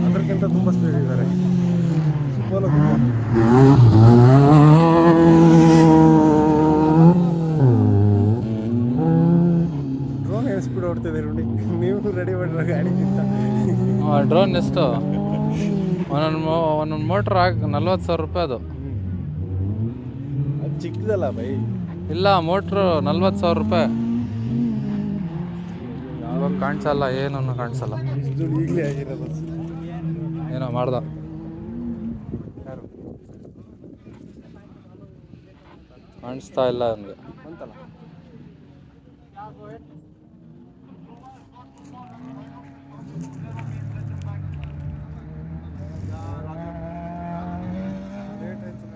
ಅದಕ್ಕಿಂತ ತುಂಬ ಸ್ಪೀಡ್ ಇದ್ದಾರೆ ಪೋಲೋ ಡ್ರೋನ್ ಏನು ಸ್ಪೀಡ್ ಓಡ್ತಿದೆ ನೋಡಿ. ನೀವು ರೆಡಿ ಮಾಡಿರೋ ಗಾಡಿಗಿಂತ ಡ್ರೋನ್ ಎಷ್ಟು ಒಂದೊಂದು ಮೋಟ್ರ್ 40,000 ರೂಪಾಯಿ ಅದು. ಅದು ಚಿಕ್ಕದಲ್ಲ ಬೈ. ಇಲ್ಲ, ಮೋಟ್ರು 40,000 ರೂಪಾಯಿ. ಇವಾಗ ಕಾಣಿಸಲ್ಲ, ಏನನ್ನು ಕಾಣಿಸಲ್ಲ. ಈಗಲೇ ಆಗಿರೋದು ಏನೋ ಮಾಡ್ದ. ಕಾಣಿಸ್ತಾ ಇಲ್ಲ ಅವನಿಗೆ ಅಂತಲ್ಲ. ರೇಟ್ ಆಯ್ತು